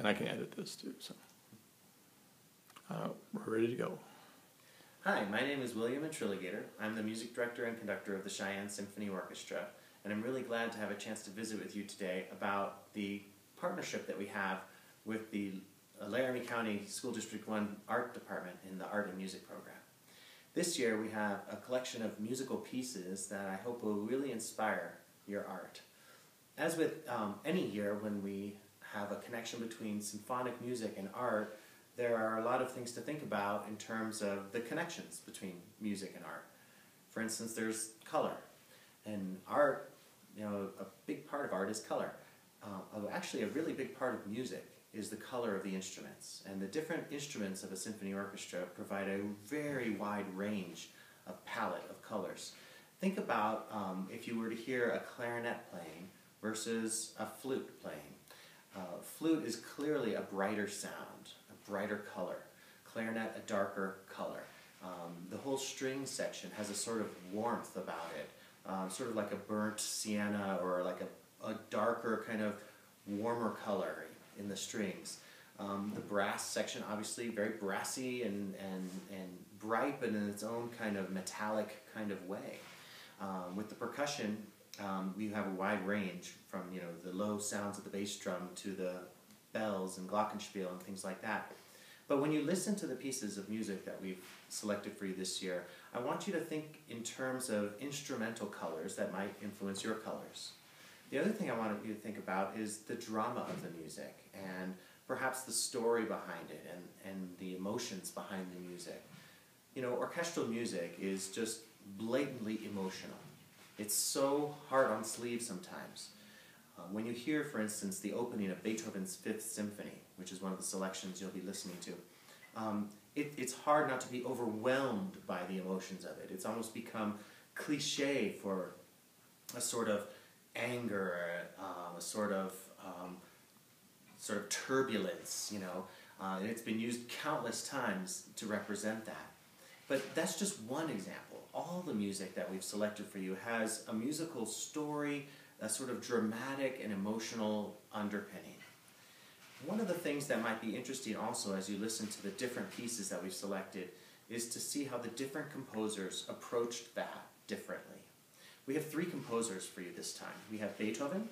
and I can edit this too. So we're ready to go. Hi, my name is William Intriligator. I'm the music director and conductor of the Cheyenne Symphony Orchestra, and I'm really glad to have a chance to visit with you today about the partnership that we have with the Laramie County School District 1 Art Department in the Art and Music program. This year we have a collection of musical pieces that I hope will really inspire your art. As with any year when we have a connection between symphonic music and art, there are a lot of things to think about in terms of the connections between music and art. For instance, there's color. And art, a big part of art is color. Although actually a really big part of music is the color of the instruments. And the different instruments of a symphony orchestra provide a very wide range of palette of colors. Think about if you were to hear a clarinet playing versus a flute playing. Flute is clearly a brighter sound, a brighter color. Clarinet, a darker color. The whole string section has a sort of warmth about it, sort of like a burnt sienna or like a darker kind of warmer color in the strings. The brass section, obviously very brassy and bright, but in its own kind of metallic kind of way. With the percussion, we have a wide range from the low sounds of the bass drum to the bells and glockenspiel and things like that. But when you listen to the pieces of music that we've selected for you this year, I want you to think in terms of instrumental colors that might influence your colors. The other thing I want you to think about is the drama of the music and perhaps the story behind it and the emotions behind the music. Orchestral music is just blatantly emotional. It's so hard on sleeve sometimes. When you hear, for instance, the opening of Beethoven's Fifth Symphony, which is one of the selections you'll be listening to, it's hard not to be overwhelmed by the emotions of it. It's almost become cliche for a sort of anger, a sort of turbulence, and it's been used countless times to represent that. But that's just one example. All the music that we've selected for you has a musical story, a sort of dramatic and emotional underpinning. One of the things that might be interesting also as you listen to the different pieces that we've selected is to see how the different composers approached that differently. We have three composers for you this time. We have Beethoven,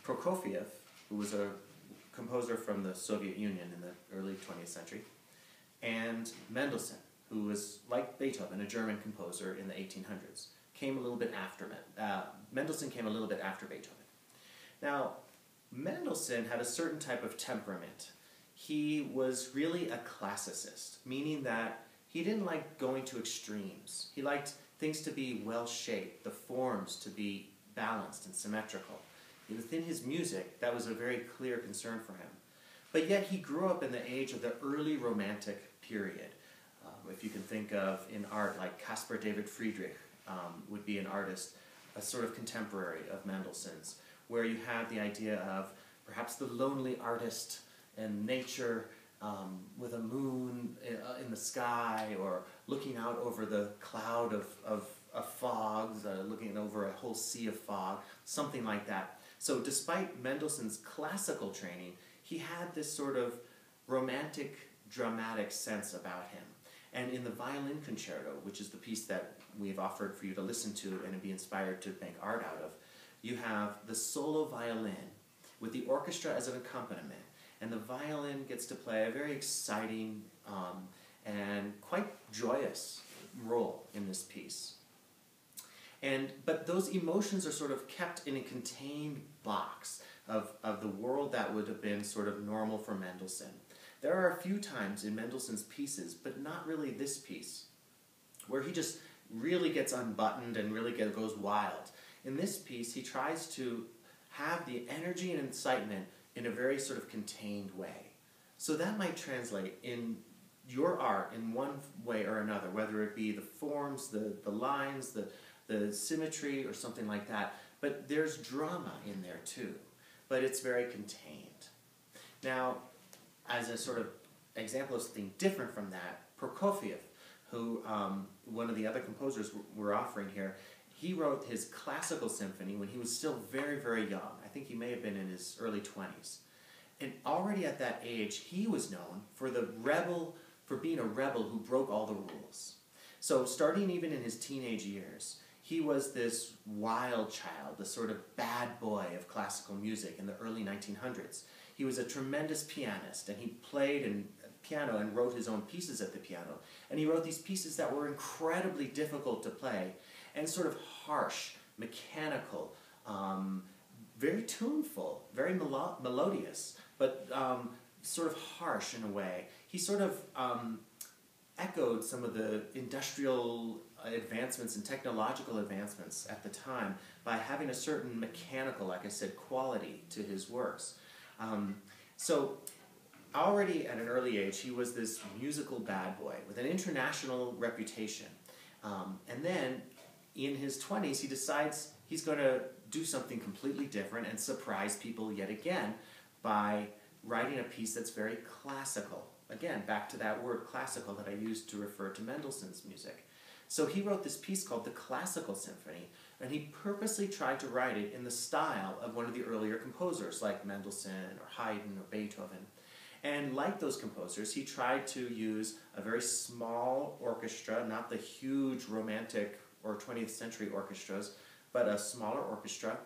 Prokofiev, who was a composer from the Soviet Union in the early 20th century, and Mendelssohn, who was, like Beethoven, a German composer in the 1800s. Came a little bit after Mendelssohn came a little bit after Beethoven. Now, Mendelssohn had a certain type of temperament. He was really a classicist, meaning that he didn't like going to extremes. He liked things to be well-shaped, the forms to be balanced and symmetrical. Within his music, that was a very clear concern for him. But yet he grew up in the age of the early Romantic period. If you can think of in art, like Caspar David Friedrich would be an artist, a sort of contemporary of Mendelssohn's, where you have the idea of perhaps the lonely artist and nature with a moon in the sky, or looking out over the cloud of fogs, looking over a whole sea of fog, something like that. So despite Mendelssohn's classical training, he had this sort of romantic, dramatic sense about him. And in the Violin Concerto, which is the piece that we've offered for you to listen to and be inspired to make art out of, you have the solo violin with the orchestra as an accompaniment. And the violin gets to play a very exciting and quite joyous role in this piece. But those emotions are sort of kept in a contained box of the world that would have been sort of normal for Mendelssohn. There are a few times in Mendelssohn's pieces, but not really this piece, where he just really gets unbuttoned and really goes wild. In this piece, he tries to have the energy and excitement in a very sort of contained way. So that might translate in your art in one way or another, whether it be the forms, the lines, the symmetry, or something like that. But there's drama in there too, but it's very contained. Now, as a sort of example of something different from that, Prokofiev, who one of the other composers we're offering here, he wrote his classical symphony when he was still very, very young. I think he may have been in his early 20s. And already at that age, he was known for being a rebel who broke all the rules. So starting even in his teenage years, he was this wild child, the sort of bad boy of classical music in the early 1900s. He was a tremendous pianist, and he played piano and wrote his own pieces at the piano. And he wrote these pieces that were incredibly difficult to play and sort of harsh, mechanical, very tuneful, very melodious, but sort of harsh in a way. He sort of echoed some of the industrial advancements and technological advancements at the time by having a certain mechanical, like I said, quality to his works. So already at an early age, he was this musical bad boy with an international reputation. And then in his 20s, he decides he's going to do something completely different and surprise people yet again by writing a piece that's very classical. Again, back to that word classical that I used to refer to Mendelssohn's music. So he wrote this piece called the Classical Symphony, and he purposely tried to write it in the style of one of the earlier composers like Mendelssohn or Haydn or Beethoven. And like those composers, he tried to use a very small orchestra, not the huge romantic or 20th century orchestras, but a smaller orchestra,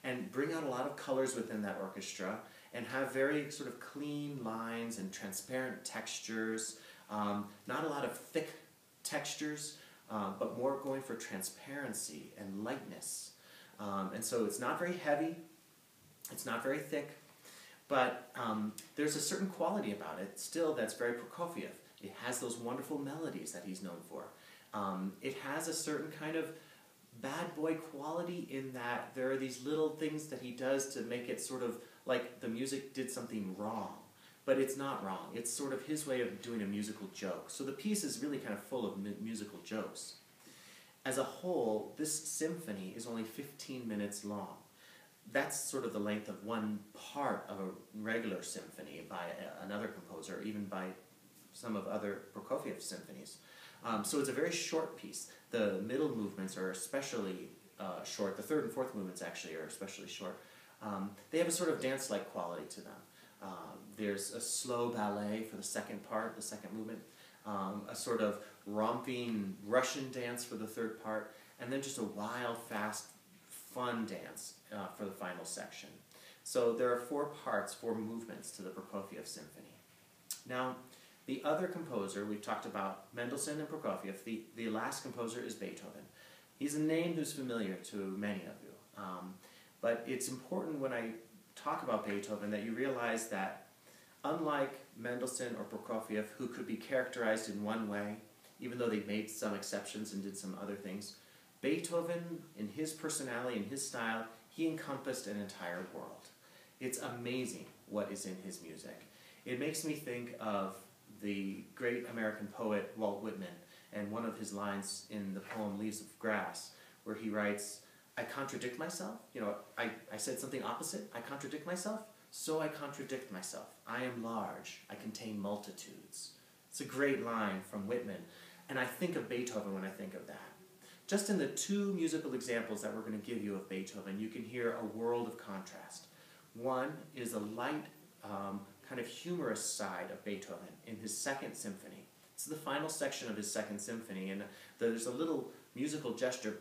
and bring out a lot of colors within that orchestra, and have very sort of clean lines and transparent textures, not a lot of thick textures, but more going for transparency and lightness. And so it's not very heavy, it's not very thick, but there's a certain quality about it still that's very Prokofiev. It has those wonderful melodies that he's known for. It has a certain kind of bad boy quality in that there are these little things that he does to make it sort of like the music did something wrong. But it's not wrong. It's sort of his way of doing a musical joke. So the piece is really kind of full of musical jokes. As a whole, this symphony is only 15 minutes long. That's sort of the length of one part of a regular symphony by another composer, even by some of other Prokofiev symphonies. So it's a very short piece. The middle movements are especially short. The third and fourth movements actually are especially short. They have a sort of dance-like quality to them. There's a slow ballet for the second part, the second movement, a sort of romping Russian dance for the third part, and then just a wild, fast, fun dance for the final section. So there are four movements to the Prokofiev symphony. Now, the other composer, we've talked about Mendelssohn and Prokofiev. The last composer is Beethoven. He's a name who's familiar to many of you. But it's important when I talk about Beethoven that you realize that unlike Mendelssohn or Prokofiev, who could be characterized in one way, even though they made some exceptions and did some other things, Beethoven, in his personality, in his style, he encompassed an entire world. It's amazing what is in his music. It makes me think of the great American poet Walt Whitman and one of his lines in the poem Leaves of Grass, where he writes, I contradict myself. You know, I said something opposite. I contradict myself, so I contradict myself. I am large. I contain multitudes. It's a great line from Whitman. And I think of Beethoven when I think of that. Just in the two musical examples that we're going to give you of Beethoven, you can hear a world of contrast. One is a light, kind of humorous side of Beethoven in his second symphony. It's the final section of his second symphony, and there's a little musical gesture,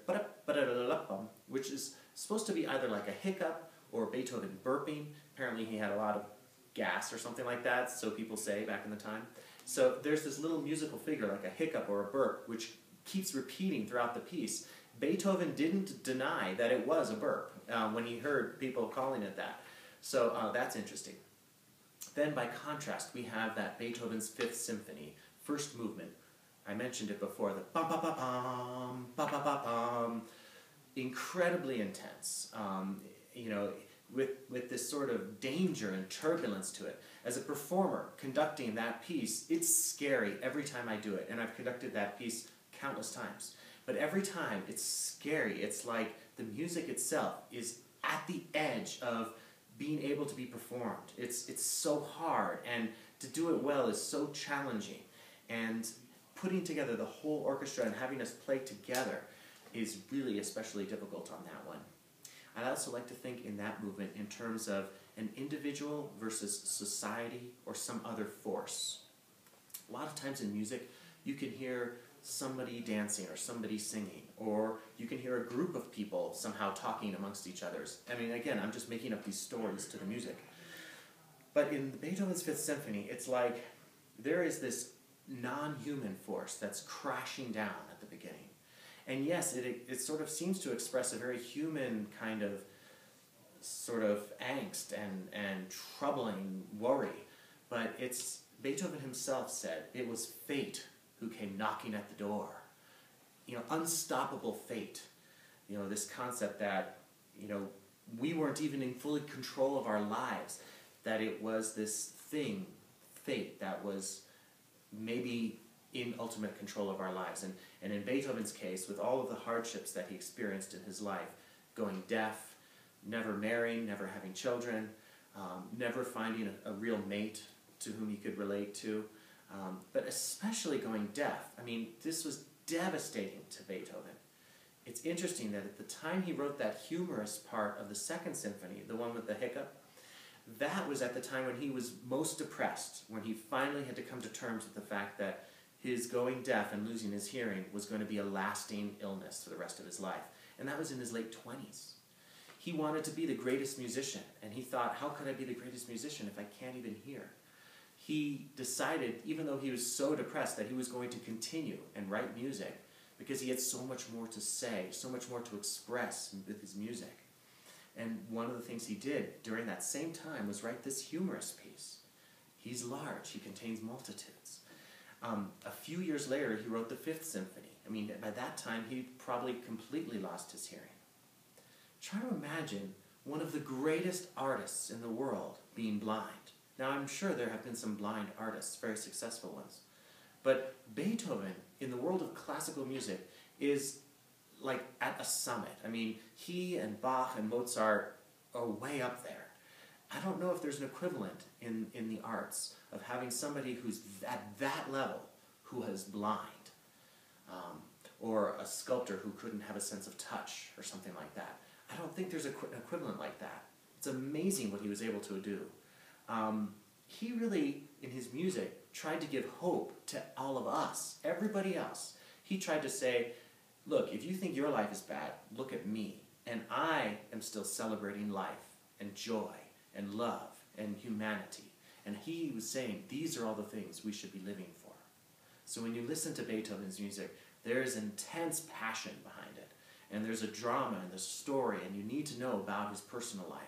which is supposed to be either like a hiccup or Beethoven burping. Apparently he had a lot of gas or something like that, so people say back in the time. So there's this little musical figure like a hiccup or a burp, which keeps repeating throughout the piece. Beethoven didn't deny that it was a burp when he heard people calling it that. So that's interesting. Then by contrast, we have that Beethoven's Fifth Symphony, first movement. I mentioned it before, the bum-ba-ba-bum, ba-ba-ba-bum, incredibly intense, you know, with this sort of danger and turbulence to it. As a performer conducting that piece, it's scary every time I do it, and I've conducted that piece countless times. But every time, it's scary. It's like the music itself is at the edge of being able to be performed. It's so hard, and to do it well is so challenging. And putting together the whole orchestra and having us play together is really especially difficult on that one. I also like to think in that movement in terms of an individual versus society or some other force. A lot of times in music, you can hear somebody dancing or somebody singing, or you can hear a group of people somehow talking amongst each other. I mean, again, I'm just making up these stories to the music. But in Beethoven's Fifth Symphony, it's like there is this non-human force that's crashing down at the beginning. And yes, it sort of seems to express a very human kind of sort of angst and troubling worry. But it's Beethoven himself said it was fate who came knocking at the door. You know, unstoppable fate. You know, this concept that, you know, we weren't even in full control of our lives, that it was this thing, fate, that was maybe in ultimate control of our lives. And in Beethoven's case, with all of the hardships that he experienced in his life, going deaf, never marrying, never having children, never finding a real mate to whom he could relate to, but especially going deaf. I mean, this was devastating to Beethoven. It's interesting that at the time he wrote that humorous part of the Second Symphony, the one with the hiccup, that was at the time when he was most depressed, when he finally had to come to terms with the fact that his going deaf and losing his hearing was going to be a lasting illness for the rest of his life. And that was in his late 20s. He wanted to be the greatest musician, and he thought, how could I be the greatest musician if I can't even hear? He decided, even though he was so depressed, that he was going to continue and write music because he had so much more to say, so much more to express with his music. And one of the things he did during that same time was write this humorous piece. He's large, he contains multitudes. A few years later, he wrote the Fifth Symphony. I mean, by that time, he probably completely lost his hearing. Try to imagine one of the greatest artists in the world being blind. Now, I'm sure there have been some blind artists, very successful ones. But Beethoven, in the world of classical music, is like at a summit. I mean, he and Bach and Mozart are way up there. I don't know if there's an equivalent in the arts of having somebody who's at that level who is blind. Or a sculptor who couldn't have a sense of touch or something like that. I don't think there's an equivalent like that. It's amazing what he was able to do. He really, in his music, tried to give hope to all of us, everybody else. He tried to say, look, if you think your life is bad, look at me. And I am still celebrating life and joy and love and humanity. And he was saying, these are all the things we should be living for. So when you listen to Beethoven's music, there is intense passion behind it. And there's a drama and there's a story, and you need to know about his personal life.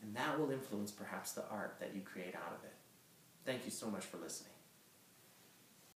And that will influence perhaps the art that you create out of it. Thank you so much for listening.